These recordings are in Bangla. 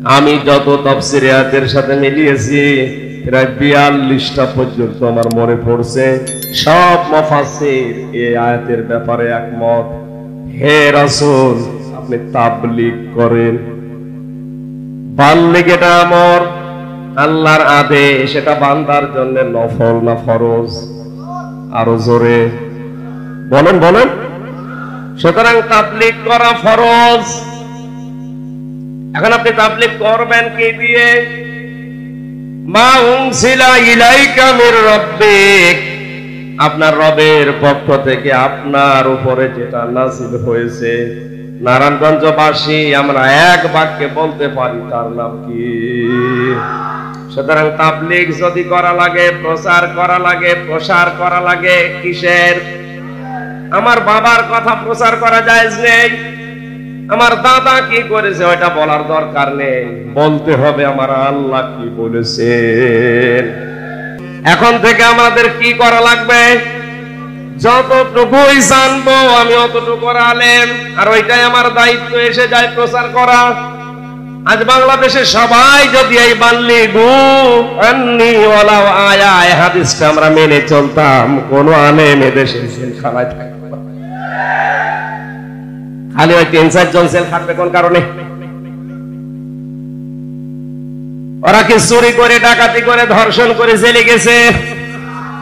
আমি যত তাফসীর আয়াতের সাথে মিলিয়েছি প্রায় 42টা পর্যন্ত আমার মনে পড়ছে। সব মুফাসসির এই আয়াতের ব্যাপারে একমত। হে রাসূল, আপনি তাবলীগ করেন। বাল্লিগ এটা আমর, আল্লাহর আদেশ। এটা বান্দার জন্য নফল না ফরজ? আরো জোরে বলেন বলেন। সুতরাং তাবলীগ করা ফরজ। এখন আপনি তাবলীগ করবেন কি দিয়ে? মা উনসিলা ইলাইকা মির রাব্বিক, আপনার রবের পক্ষ থেকে আপনার উপরে যেটা নাযিল হয়েছে। নারায়ণগঞ্জবাসী আমরা এক বাক্যে বলতে পারি, তার নাম কি? সুতরাং তাবলীগ যদি করা লাগে, প্রচার করা লাগে, প্রসার করা লাগে কিসের? আমার বাবার কথা প্রচার করা জায়েজ নেই, আমার দাদা কি করেছে ওইটা বলার দরকার নেই, বলতে হবে আমার আল্লাহ কি বলেছেন। এখন থেকে আমাদের কি করা লাগবে? যতটুকুই জানবো আমি অতটুকু আলেম, আর ওইটাই আমার দায়িত্ব এসে যায় প্রচার করা। আজ বাংলাদেশে সবাই যদি এই বাল্লিগু আন্নী ওয়ালাউ আয়া এই হাদিসটা আমরা মেনে চলতাম, কোন আলেম এদেশে জেলখানায় থাকবে না। খালি ওই 3-4 জন জেল খাটবে কোন কারণে? ওরা কি চুরি করে, ডাকাতি করে, ধর্ষণ করে জেলে গেছে?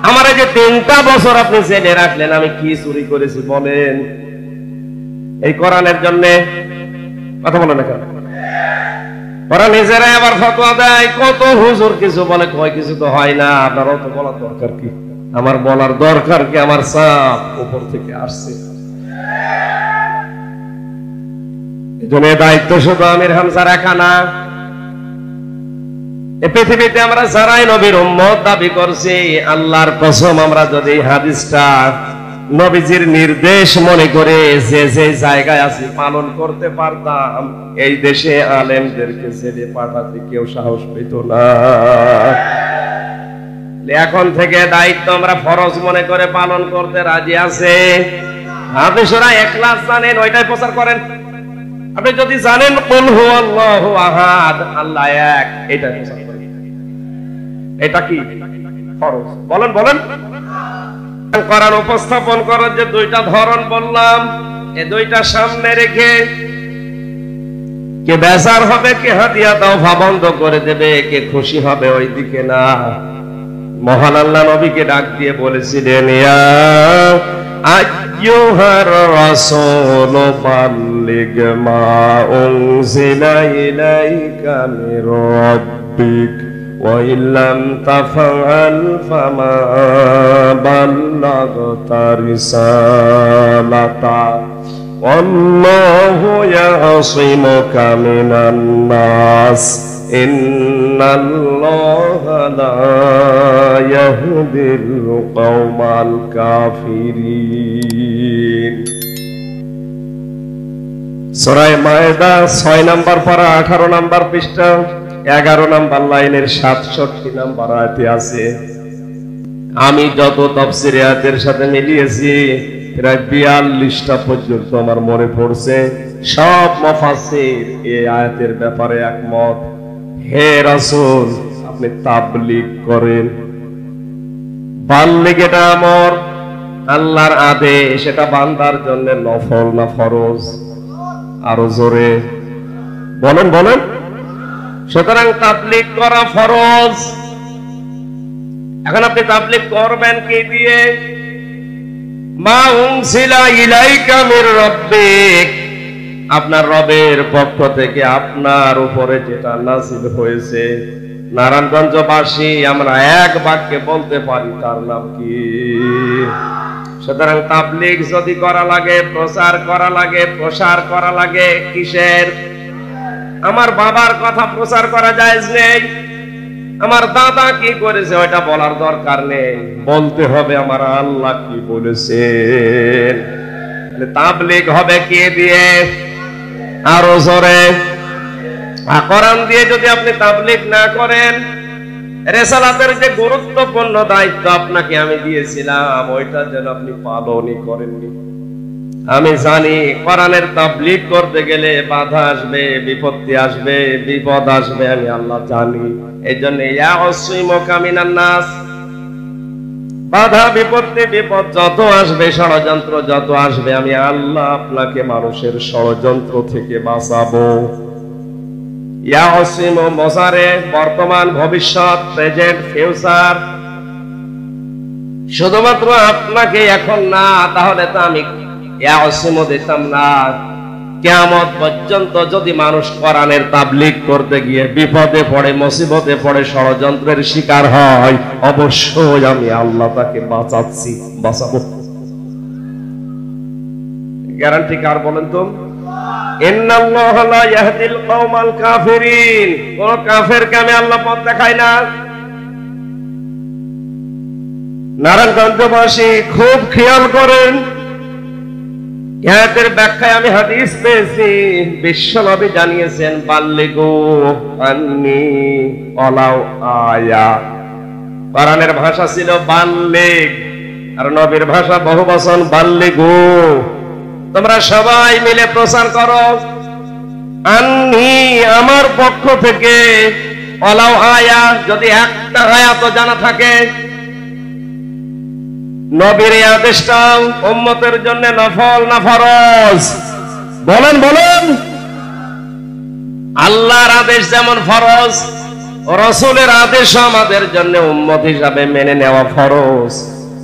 আমার এই যে 3টা বছর আপনি জেলে রাখলেন, আমি কি চুরি করেছি বলেন? এই কোরআনের জন্য কথা বলে না কেন? ওরা নিজেরাই আবার ফতোয়া দেয়, কত হুজুর কিছু বলে, কয় কিছু তো হয় না। আপনার অত বলার দরকার কি? আমার বলার দরকার কি? আমার চাপ উপর থেকে আসছে। এজন্য দায়িত্ব শুধু আমির হামজার একা না। এই পৃথিবীতে আমরা যারাই নবীর উম্মত দাবি করছি, আল্লাহর কসম আমরা যদি হাদিসটা নবীজির নির্দেশ মনে করে যে যে জায়গায় আছি পালন করতে পারতাম, এই দেশে আলেমদেরকে জেলে পাঠাতে কেউ সাহস পেত না। এখন থেকে দায়িত্ব আমরা ফরজ মনে করে পালন করতে রাজি আছে। আপনি সূরা ইখলাস জানেন, ওইটাই প্রচার করেন। আপনি যদি জানেন কুল হুয়াল্লাহু আহাদ, আল্লাহ এক, এটা প্রচার করেন। এটা কি ফরজ? বলেন বলেন। কোরআন উপস্থাপন করার যে 2টা ধরন বললাম, এই 2টা সামনে রেখে কে বেজার হবে, কে হাদিয়া দাও বন্ধ করে দেবে, কে খুশি হবে ওই দিকে না। মহান আল্লাহ নবীকে ডাক দিয়ে বলেছিলেন, ইয়া আইয়ুহার রাসূল বাল্লিগ মা উনজিলা ইলাইকা মির রাব্বিক ওয়া ইল্লাম তাফআল ফামা বাল্লাগতা রিসালাতা ওয়াল্লাহু ইয়াসিমুকা মিনান নাস ইন্নাল্লাহা লা ইয়াহদিল কওমাল কাফিরিন। সূরা মায়েদা 6 নম্বর পারা 18 নম্বর পৃষ্ঠা 11 নম্বর লাইনের 67 নম্বর আয়াতে আছে। আমি যত তাফসীর আয়াতের সাথে মিলিয়েছি প্রায় 42টা পর্যন্ত আমার মনে পড়ছে। সব মুফাসসির এই আয়াতের ব্যাপারে একমত। হে রাসূল, আপনি তাবলীগ করেন। বাল্লিগ এটা আমর, আল্লাহর আদেশ। এটা বান্দার জন্য নফল না ফরজ? আরো জোরে বলেন বলেন। সুতরাং তাবলীগ করা ফরজ। এখন আপনি তাবলীগ করবেন কি দিয়ে? মা উনসিলা ইলাইকা মির রাব্বিক, আপনার রবের পক্ষ থেকে আপনার উপরে যেটা নাযিল হয়েছে। নারায়ণগঞ্জবাসী আমরা এক বাক্যে বলতে পারি, তার নাম কি? সুতরাং তাবলীগ যদি করা লাগে, প্রচার করা লাগে, প্রসার করা লাগে কিসের? আমার বাবার কথা প্রচার করা জায়েজ নেই, আমার দাদা কি করেছে ওইটা বলার দরকার নেই, বলতে হবে আমার আল্লাহ কি বলেছেন। তাবলীগ হবে কি দিয়ে? আরো জোরে। কোরআন দিয়ে যদি আপনি তাবলীগ না করেন, রিসালাতের যে গুরুত্বপূর্ণ দায়িত্ব আপনাকে আমি দিয়েছিলাম ওইটা যেন আপনি পালনই করেননি। আমি জানি কোরআনের তাবলীগ করতে গেলে বাধা আসবে, বিপত্তি আসবে, বিপদ আসবে, আমি আল্লাহ জানি। এইজন্য ইয়া আসিমুকা মিনান নাস, বাধা বিপত্তি বিপদ যত আসবে, ষড়যন্ত্র যত আসবে, আমি আল্লাহ আপনাকে মানুষের ষড়যন্ত্র থেকে বাঁচাবো। ইয়া আসিমু মুজারে বর্তমান, ভবিষ্যৎ, প্রেজেন্ট, ফিউচার। শুধুমাত্র আপনাকে এখন না, তাহলে তো আমি ইয়া আসিমু দিতাম না। কিয়ামত পর্যন্ত যদি মানুষ কোরআনের তাবলীগ করতে গিয়ে বিপদে পড়ে, মুসিবতে পড়ে, ষড়যন্ত্রের শিকার হয়, অবশ্যই আমি আল্লাহ তাকে বাঁচাচ্ছি, বাঁচাবো। গ্যারান্টি কার বলেন তো? ইন্নাল্লাহা লা ইয়াহদিল কওমাল কাফিরিন, কোন কাফেরকে আমি আল্লাহ পথ দেখাই না। নারায়ণগঞ্জবাসী খুব খেয়াল করেন, আয়াতের ব্যাখ্যায় আমি হাদিস পেয়েছি, বিশ্বনবী জানিয়েছেন বাল্লিগু আন্নি ওয়ালাউ আয়া। কোরআনের ভাষা ছিল বাল্লিগ, আর নবীর ভাষা বহুবচন বাল্লিগু। তোমরা সবাই মিলে প্রচার করো, আন্নি আমার পক্ষ থেকে, ওয়ালাউ আয়া যদি একটা আয়াত জানা থাকে। নবীর এই আদেশটা উম্মতের জন্য নফল না ফরজ? বলেন বলেন। আল্লাহর আদেশ যেমন ফরজ, রাসূলের আদেশ আমাদের জন্য উম্মত হিসাবে মেনে নেওয়া ফরজ।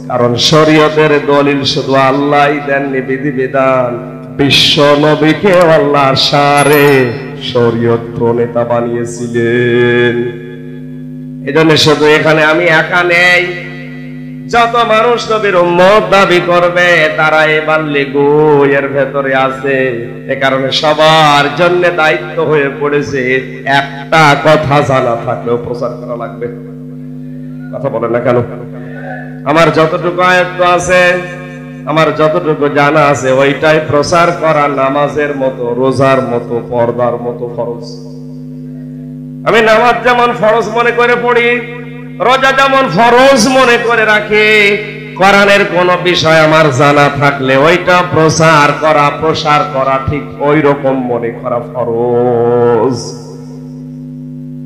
কারণ শরীয়তের দলিল শুধু আল্লাহই দেননি, বিধিবিধান বিশ্ব নবীকে আল্লাহ সারে শরীয়ত প্রণেতা বানিয়েছিলেন। এজন্য শুধু এখানে আমি একা নেই, যত মানুষ নবীর উম্মত দাবি করবে তারা এই বাল্লিগু এর ভেতরে আছে। এ কারণে সবার জন্য দায়িত্ব হয়ে পড়েছে, একটা কথা জানা থাকলেও প্রচার করা লাগবে। কথা বলেন না কেন? আমার যতটুকু আয়ত্ত আছে, আমার যতটুকু জানা আছে, ওইটাই প্রচার করা নামাজের মতো, রোজার মতো, পর্দার মতো ফরজ। আমি নামাজ যেমন ফরজ মনে করে পড়ি, রোজা যেমন ফরজ মনে করে রাখি, কোরআনের কোন বিষয় আমার জানা থাকলে ওইটা প্রচার করা, প্রসার করা ঠিক ওই রকম মনে করা ফরজ।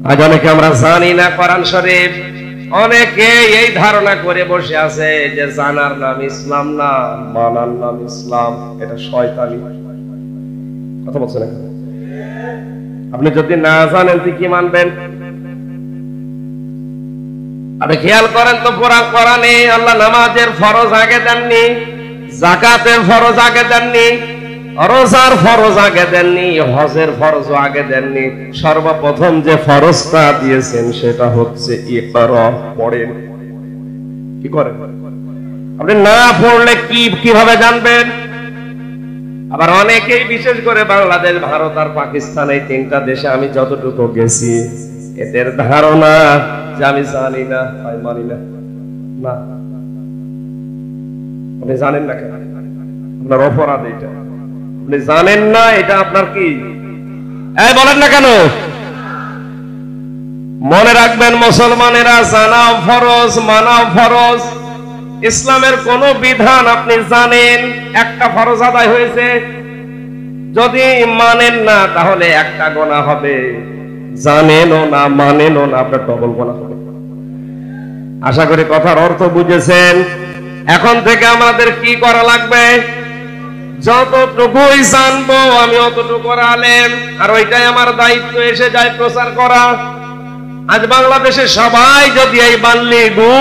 আজ অনেকে আমরা জানি না কোরআন শরীফ, অনেকে এই ধারণা করে বসে আছে যে জানার নাম ইসলাম না, মানার নাম ইসলাম। এটা শয়তানি কথা বলছেন। আপনি যদি না জানেন তো কি মানবেন? আপনি খেয়াল করেন তো, কোরআনে আল্লাহ নামাজের ফরজ আগে দেননি, যাকাতের ফরজ আগে দেননি, রোজার ফরজ আগে দেননি, হজের ফরজও আগে দেননি। সর্বপ্রথম যে ফরজটা দিয়েছেন সেটা হচ্ছে ইকরা, পড়েন। কি করেন? আপনি না পড়লে কিভাবে জানবেন? আবার অনেকেই, বিশেষ করে বাংলাদেশ, ভারত আর পাকিস্তান, এই তিনটা দেশে আমি যতটুকু গেছি, এদের ধারণা যে আমি জানি না, আমি মানি না। না, আপনি জানেন না কেন? আপনার অপরাধ এটা। আপনি জানেন না, এটা আপনার কি? এই বলেন না কেন? মনে রাখবেন মুসলমানেরা, জানাও ফরজ, মানাও ফরজ। ইসলামের কোন বিধান আপনি জানেন, একটা ফরজ আদায় হয়েছে, যদি মানেন না তাহলে একটা গুনাহ হবে। জানেনও না, মানেনও না, আপনার ডবল গুনাহ হবে। আশা করি কথার অর্থ বুঝেছেন। এখন থেকে আমাদের কি করা লাগবে? যতটুকুই জানবো আমি অতটুকু আলেম, আর ওইটাই আমার দায়িত্ব এসে যায় প্রচার করা। আজ বাংলাদেশে সবাই যদি এই বাল্লিগু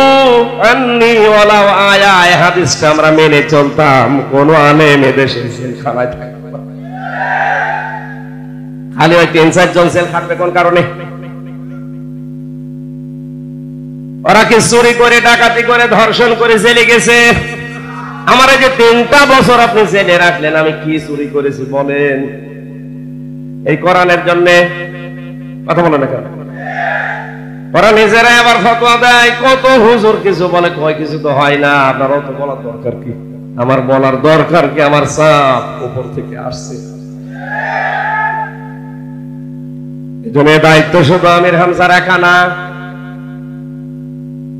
আন্নি ওয়ালাউ আয়া এই হাদিসটা আমরা মেনে চলতাম, কোন আলেম এদেশে জেলখানায় থাকবে না। খালি ওই ৩-৪ জন জেল খাটবে কোন কারণে? ওরা কি চুরি করে, ডাকাতি করে, ধর্ষণ করে জেলে গেছে? আমার এই যে ৩টা বছর আপনি জেলে রাখলেন, আমি কি চুরি করেছি বলেন? এই কোরআনের জন্য কথা বলে না কেন? ওরা নিজেরাই আবার ফতোয়া দেয়, কত হুজুর কিছু বলে, কয় কিছু তো হয় না। আপনার অত বলার দরকার কি? আমার বলার দরকার কি? আমার চাপ উপর থেকে আসছে। এজন্য দায়িত্ব শুধু আমির হামজার একা না।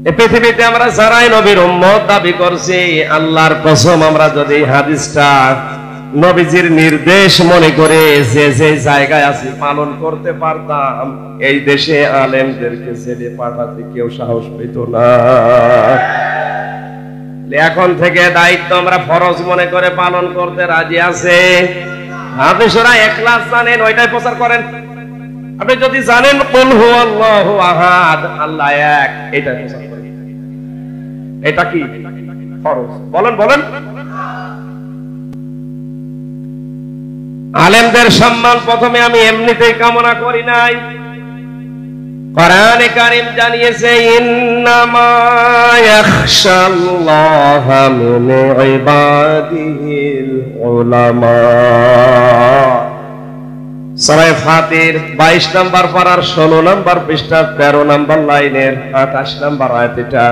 এই পৃথিবীতে আমরা যারাই নবীর উম্মত দাবি করছি, আল্লাহর কসম আমরা যদি হাদিসটা নবীজির নির্দেশ মনে করে যে যে জায়গায় আছি পালন করতে পারতাম, এই দেশে আলেমদেরকে ছেড়ে পাঠাতে কেউ সাহস পেত না। এখন থেকে দায়িত্ব আমরা ফরজ মনে করে পালন করতে রাজি আছে। আপনি সূরা ইখলাস জানেন, ওইটাই প্রচার করেন। আপনি যদি জানেন কুল হুয়াল্লাহু আহাদ, আল্লাহ এক, এটা প্রচার করেন। এটা কি ফরজ? বলেন বলেন। আলেমদের সম্মান প্রথমে আমি এমনিতেই কামনা করি নাই। কোরআনে কারীম জানিয়েছে ইন্নামা ইয়াখশাল্লাহা মিন ইবাদিহিল উলামা। সূরা ফাতির 22 নম্বর পারার 16 নম্বর পৃষ্ঠা 13 নম্বর লাইনের 28 নম্বর আয়াত। এটা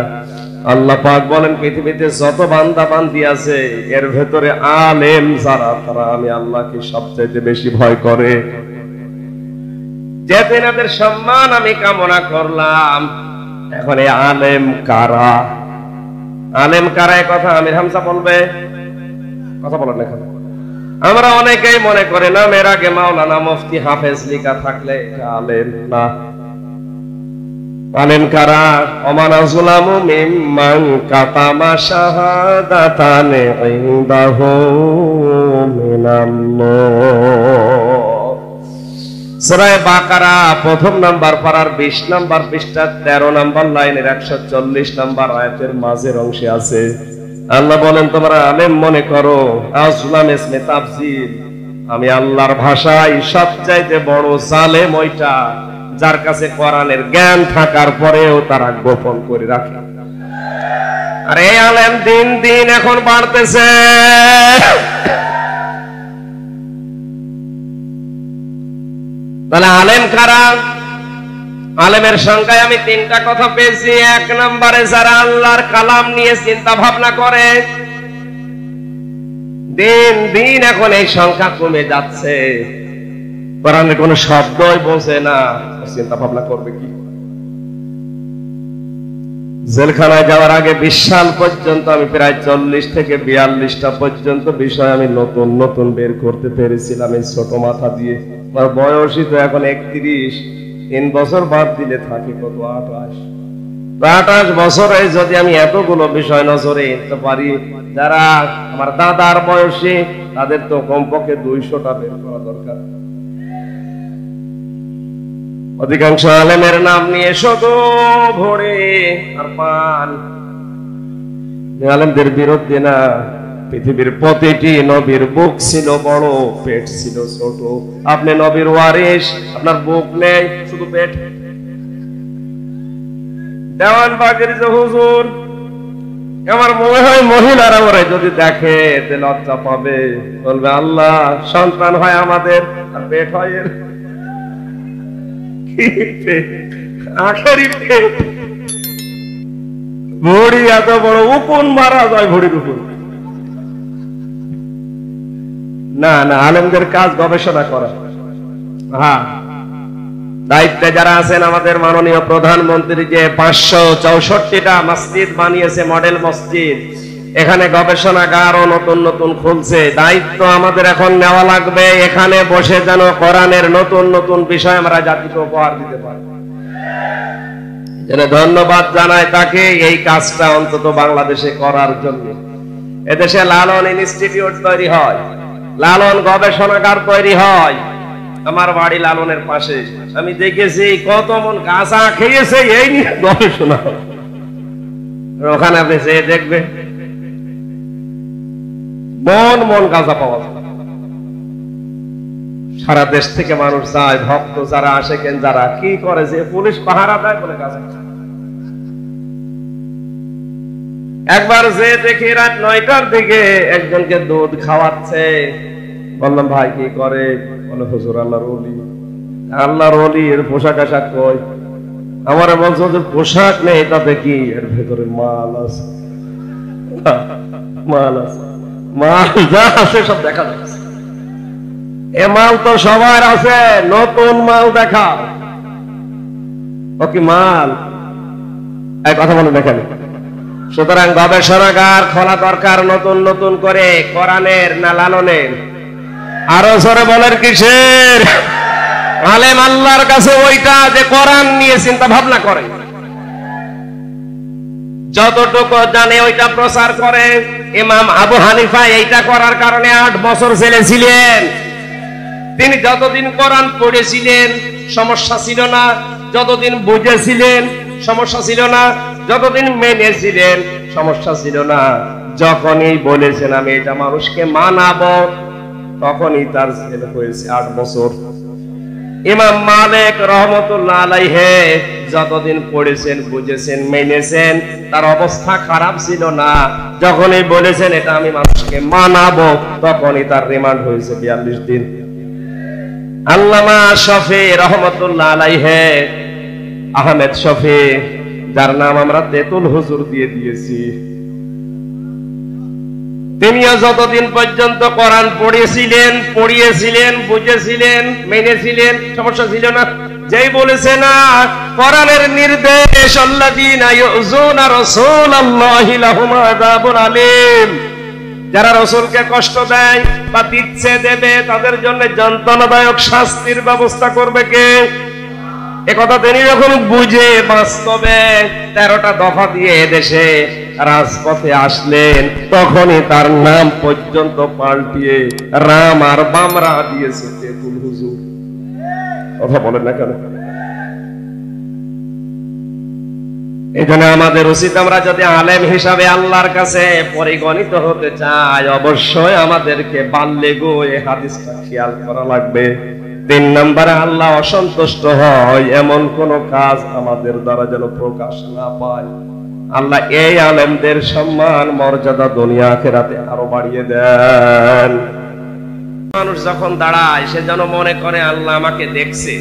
আল্লাহ পাক বলেন পৃথিবীতে যত বান্দা বান্দি আছে এর ভেতরে আলেম যারা, তারা আমি আল্লাহকে সবচেয়ে বেশি ভয় করে। যেদিন এদের সম্মান আমি কামনা করলাম, এখন এই আলেম কারা? আলেম কারা এ কথা আমির হামজা বলবে। কথা বলেন এখন। আমরা অনেকেই মনে করে না এর আগে মাওলানা মুফতি হাফেজ লিখা থাকলে এটা আলেম না। আলেম কারা? ওমানা যুলামু মিম্মান কাতামা শাহাদাতান ইনদাহু মিনাল্লাহ। সূরা বাকারা প্রথম নাম্বার পারার 20 নাম্বার পৃষ্ঠা 13 নাম্বার লাইনের 140 নাম্বার আয়াতের মাঝের অংশে আছে। আল্লাহ বলেন তোমরা আলেম মনে করো। আযলাম ইসমে তাফসীর, আমি আল্লাহর ভাষায় সবচাইতে বড় জালেম ওইটা যার কাছে কোরআনের জ্ঞান থাকার পরেও তারা গোপন করে রাখে। আর এই আলেম দিন দিন এখন বাড়তেছে। তাহলে আলেম কারা? আলেমের সংখ্যায় আমি 3টা কথা পেয়েছি। 1 নম্বরে যারা আল্লাহর কালাম নিয়ে চিন্তা ভাবনা করে। দিন দিন এখন এই সংখ্যা কমে যাচ্ছে। কোরআনের কোন শব্দই বোঝে না, চিন্তা ভাবনা করবে কি? জেলখানায় যাওয়ার আগে 20 সাল পর্যন্ত আমি প্রায় 40 থেকে 42টা পর্যন্ত বিষয় আমি নতুন নতুন বের করতে পেরেছিলাম এই ছোট মাথা দিয়ে। আমার বয়সই তো এখন 31, 3 বছর বাদ দিলে থাকে কত? 28 বছরে যদি আমি এতগুলো বিষয় নজরে আনতে পারি, যারা আমার দাদার বয়সী তাদের তো কমপক্ষে 200টা বের করা দরকার। অধিকাংশ আলেমের নাম নিয়ে শুধু ভরে আর পান। আলেমদের বিরুদ্ধে না, পৃথিবীর প্রতিটি নবীর বুক ছিল বড়, পেট ছিল ছোট। আপনি নবীর ওয়ারিস, আপনার বুক নেই, শুধু পেট। দেওয়ানবাগের যে হুজুর, আমার মনে হয় মহিলারা ওরা যদি দেখে লজ্জা পাবে, বলবে আল্লাহ সন্তান হয় আমাদের আর পেট হয় এর। ভড়ি এত বড়, উকুন মারা যায় ভড়ির উপর। না না, আলেমদের কাজ গবেষণা করা। হ্যাঁ, দায়িত্বে যারা আছেন আমাদের মাননীয় প্রধানমন্ত্রী যে 564টা মসজিদ বানিয়েছে, মডেল মসজিদ, এখানে গবেষণাগারও নতুন নতুন খুলছে। দায়িত্ব আমাদের এখন নেওয়া লাগবে, এখানে বসে যেন কোরআনের নতুন নতুন বিষয় আমরা জাতিকে উপহার দিতে পারি। ধন্যবাদ জানাই তাকে এই কাজটা অন্তত বাংলাদেশে করার জন্য। এদেশে লালন ইনস্টিটিউট তৈরি হয়, লালন গবেষণাগার তৈরি হয়। আমার বাড়ি লালনের পাশে, আমি দেখেছি কত মন গাঁজা খেয়েছে এই নিয়ে গবেষণা। ওখানে আপনি যেয়ে দেখবে মন মন গাঁজা পাওয়া যায়। সারা দেশ থেকে মানুষ যায়, ভক্ত যারা আসে, কেন যারা কি করে, যে পুলিশ পাহারা দেয় বলে গাঁজা। একবার যে দেখি রাত 9টার দিকে একজনকে দুধ খাওয়াচ্ছে। বললাম ভাই কি করে? বলে হুজুর আল্লাহর ওলি। আল্লাহর ওলি, এর পোশাক আশাক কই? আমার বলছো যে পোশাক নেই, তাতে কি? এর ভেতরে মাল আছে, মাল আছে, মাল যা আছে সব দেখা যাচ্ছে। এ মাল তো সবার আছে, নতুন মাল দেখা। ও কি মাল? এক কথা বলে দেখেন, সুতরাং গবেষণাগার খোলা দরকার নতুন নতুন করে, কোরআনের না লালনের? আরো জোরে বলেন কিসের? আলেম আল্লাহর কাছে ওইটা যে কোরআন নিয়ে চিন্তা ভাবনা করে, যতটুকু জানে ওইটা প্রচার করে। ইমাম আবু হানিফা এইটা করার কারণে 8 বছর জেলে ছিলেন। তিনি যতদিন কোরআন পড়েছিলেন সমস্যা ছিল না, যতদিন বুঝেছিলেন সমস্যা ছিল না, যতদিন মেনেছিলেন সমস্যা ছিল না। যখনই বলেছেন আমি এটা মানুষকে মানাবো, তখনই তার জেল হয়েছে 8 বছর। ইমাম মালিক রহমতুল্লাহ আলাইহি যতদিন পড়েছেন, বুঝেছেন, মেনেছেন, তার অবস্থা খারাপ ছিল না। যখনই বলেছেন এটা আমি মানুষকে মানাবো, তখনই তার রিমান্ড হয়েছে 42 দিন। আল্লামা শফি রহমতুল্লাহ আলাইহি, আহমেদ শফি, যার নাম আমরা তেতুল হুজুর দিয়ে দিয়েছি, তিনিও যতদিন পর্যন্ত কোরআন পড়িয়েছিলেন, বুঝেছিলেন, মেনেছিলেন, সমস্যা ছিল না। যেই বলেছে না কোরআনের নির্দেশ, আল্লাযীনা ইউযুনা রাসূলাল্লাহি লাহুম আযাবুন আলীম, যারা রাসূলকে কষ্ট দেয় বা দিচ্ছে, দেবে, তাদের জন্য যন্ত্রণাদায়ক শাস্তির ব্যবস্থা করবে কে? একথা তিনি যখন বুঝে বাস্তবে 13টা দফা দিয়ে এদেশে রাজপথে আসলেন, তখনই তার নাম পর্যন্ত পাল্টিয়ে রাম আর বামরা দিয়েছে তেতুল হুজুর। কথা বলেন না কেন? এই জন্য আমাদের উচিত, আমরা যদি আলেম হিসাবে আল্লাহর কাছে পরিগণিত হতে চাই, অবশ্যই আমাদেরকে বাল্যগো এই হাদিসটা খেয়াল করা লাগবে। 3 নম্বরে, আল্লাহ অসন্তুষ্ট হয় এমন কোন কাজ আমাদের দ্বারা যেন প্রকাশ না পায়। আল্লাহ এই আলেমদের সম্মান মর্যাদা দুনিয়া আখিরাতে আরো বাড়িয়ে দেন। মানুষ যখন দাঁড়ায়, সে যেন মনে করে আল্লাহ আমাকে দেখছে,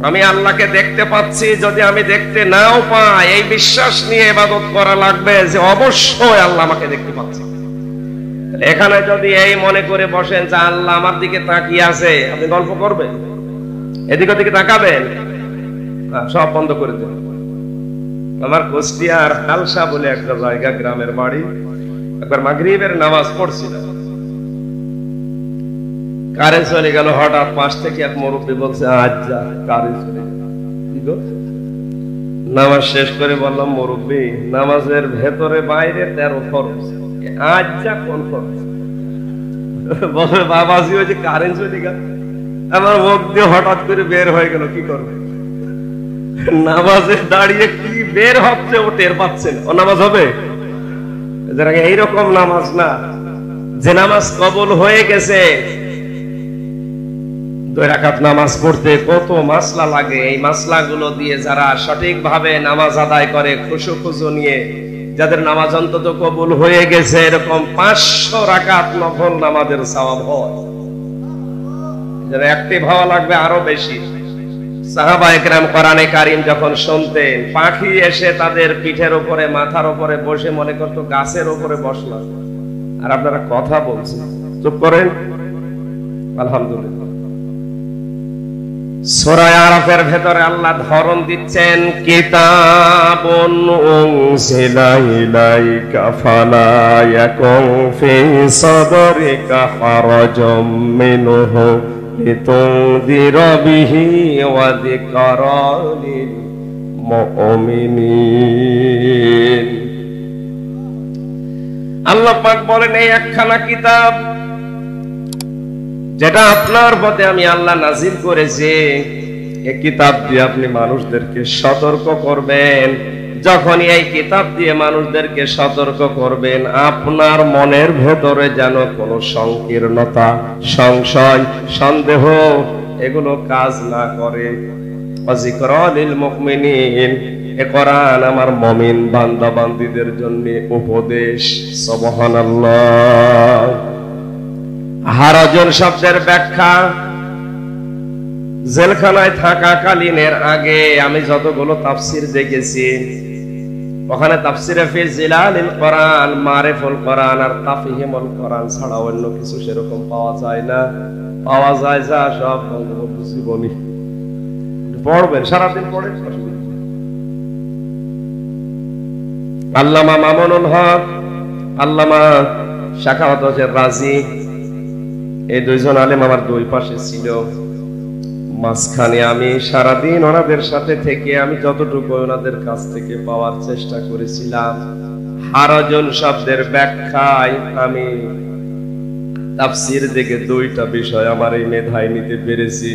আমি আল্লাহকে দেখতে পাচ্ছি। যদি আমি দেখতে নাও পাই, এই বিশ্বাস নিয়ে ইবাদত করা লাগবে যে অবশ্যই আল্লাহ আমাকে দেখতে পাচ্ছে। এখানে যদি এই মনে করে বসেন যে আল্লাহ আমার দিকে তাকিয়ে আছে, আপনি গল্প করবেন, এদিক ওদিকে তাকাবেন, সব বন্ধ করে দেবেন। আমার কুষ্টিয়ার হালসা বলে একটা জায়গা, গ্রামের বাড়ি, একবার মাগরিবের নামাজ পড়ছিলাম, কারেন্ট চলে গেল। হঠাৎ পাশ থেকে এক মুরব্বী বলছে, আজ যা কারেন্ট চলে গেল। নামাজ শেষ করে বললাম, মুরব্বী, নামাজের ভেতরে বাইরে 13 ফরজ, আজ যা কোন ফরজ? বলে, বাবাজি ওই যে কারেন্ট চলে গেল। আমার মুখ দিয়ে হঠাৎ করে বের হয়ে গেল, কি করবে? নামাজে দাঁড়িয়ে কি বের হচ্ছে ও টের পাচ্ছেন, ও নামাজ হবে? এইরকম নামাজ না, যে নামাজ কবুল হয়ে গেছে। 2 রাকাত নামাজ পড়তে কত মাসলা লাগে, এই মাসলাগুলো দিয়ে যারা সঠিকভাবে নামাজ আদায় করে, খুশু নিয়ে, যাদের নামাজ অন্তত কবুল হয়ে গেছে, এরকম 500 রাকাত নফল নামাজের সওয়াব হয়। যারা অ্যাক্টিভ হওয়া লাগবে আরো বেশি। সাহাবায়ে কেরাম কোরআনে কারীম যখন শুনতেন, পাখি এসে তাদের পিঠের উপরে, মাথার উপরে বসে মনে করতো গাছের উপরে বসলাম, আর আপনারা কথা বলছেন, চুপ করেন। আলহামদুলিল্লাহ। সূরা আরাফের ভেতরে আল্লাহ ধরন দিচ্ছেন, কিতাবুন উনজিলা ইলাইকা ফালা ইয়াকুন ফি সাদরিকা হারাজুম মিনহু লিতুনদিরা বিহি ওয়া যিকরা লিল মুমিনিন। আল্লাহ পাক বলেন, এই একখানা কিতাব যেটা আপনার পথে আমি আল্লাহ নাজিল করেছি, এই কিতাব দিয়ে আপনি মানুষদেরকে সতর্ক করবেন। যখনই এই কিতাব দিয়ে মানুষদেরকে সতর্ক করবেন, আপনার মনের ভেতরে যেন কোনো সংকীর্ণতা, সংশয়, সন্দেহ এগুলো কাজ না করে। ওয়াজিকরা লিল মুমিনিন, এ কোরআন আমার মুমিন বান্দা বান্দীদের জন্য উপদেশ। সুবহানাল্লাহ। হারাজুন শব্দের ব্যাখ্যা, জেলখানায় থাকাকালীনের আগে আমি যতগুলো তাফসির দেখেছি, ওখানে তাফসিরে ফি জিলালিল কোরআন, মারিফুল কোরআন আর তাফহিমুল কোরআন ছাড়া অন্য কিছু সেরকম পাওয়া যায় না। পাওয়া যায় যা সব বঙ্গবন্ধু জীবনী পড়বেন, সারাদিন পড়ে। আল্লামা মামুনুল হক, আল্লামা শাখাওয়াত হোসেন রাজি, এই দুইজন আলেম আমার দুই পাশে ছিল। মাঝখানে আমি সারাদিন ওনাদের সাথে থেকে আমি যতটুকু ওনাদের কাছ থেকে পাওয়ার চেষ্টা করেছিলাম, হারজন শব্দের ব্যাখ্যায় আমি তাফসীর থেকে দুইটা বিষয় আমার এই মেধায় নিতে পেরেছি।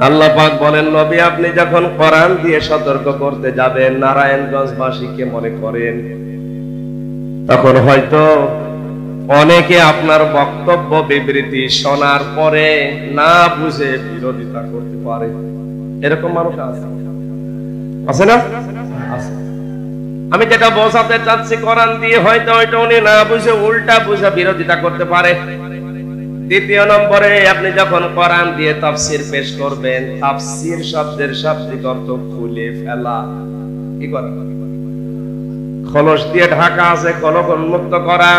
আল্লাহ পাক বলেন, নবী আপনি যখন কোরআন দিয়ে সতর্ক করতে যাবেন নারায়ণগঞ্জবাসীকে মনে করেন, তখন হয়তো অনেকে আপনার বক্তব্য বিবৃতি শোনার পরে না বুঝে বিরোধিতা করতে পারে। এরকম মানুষ আছে, আছে না? আছে। আমি যেটা বোঝাতে চাচ্ছি, কোরআন দিয়ে হয়তো ওইটা উনি না বুঝে উল্টা বুঝে বিরোধিতা করতে পারে। দ্বিতীয় নম্বরে, আপনি যখন কোরআন দিয়ে তাফসীর পেশ করবেন, তাফসীর শব্দের শাব্দিক অর্থ খুলে ফেলা, কি করা? খলস দিয়ে ঢাকা আছে, খলক উন্মুক্ত করা।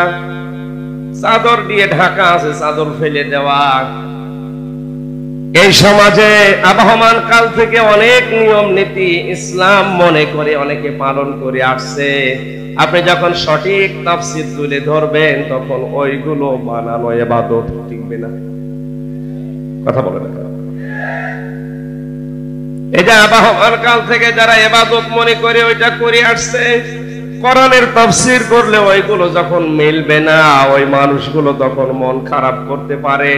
চাদর দিয়ে ঢাকা আছে, চাদর ফেলে দেওয়া। এই সমাজে আবহমান কাল থেকে অনেক নিয়ম নীতি ইসলাম মনে করে অনেকে পালন করে আসছে। আপনি যখন সঠিক তাফসীর তুলে ধরবেন, তখন ওইগুলো বানানো ইবাদত টিকবে না। কথা বলেন না। এটা আবহমান কাল থেকে যারা ইবাদত মনে করে ওইটা করে আসছে, কোরআনের তাফসীর করলে ওইগুলো যখন মিলবে না, ওই মানুষগুলো তখন মন খারাপ করতে পারে।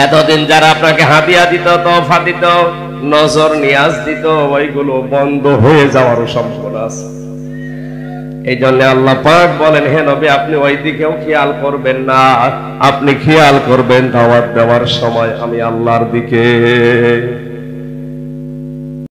এতদিন যারা আপনাকে হাদিয়া দিত, তোফা দিত, নজর নিয়াজ দিত, ওইগুলো বন্ধ হয়ে যাওয়ারও সম্ভাবনা আছে। এই জন্য আল্লাহ পাক বলেন, হে নবী আপনি ওই দিকেও খেয়াল করবেন না, আপনি খেয়াল করবেন দাওয়াত দেওয়ার সময় আমি আল্লাহর দিকে।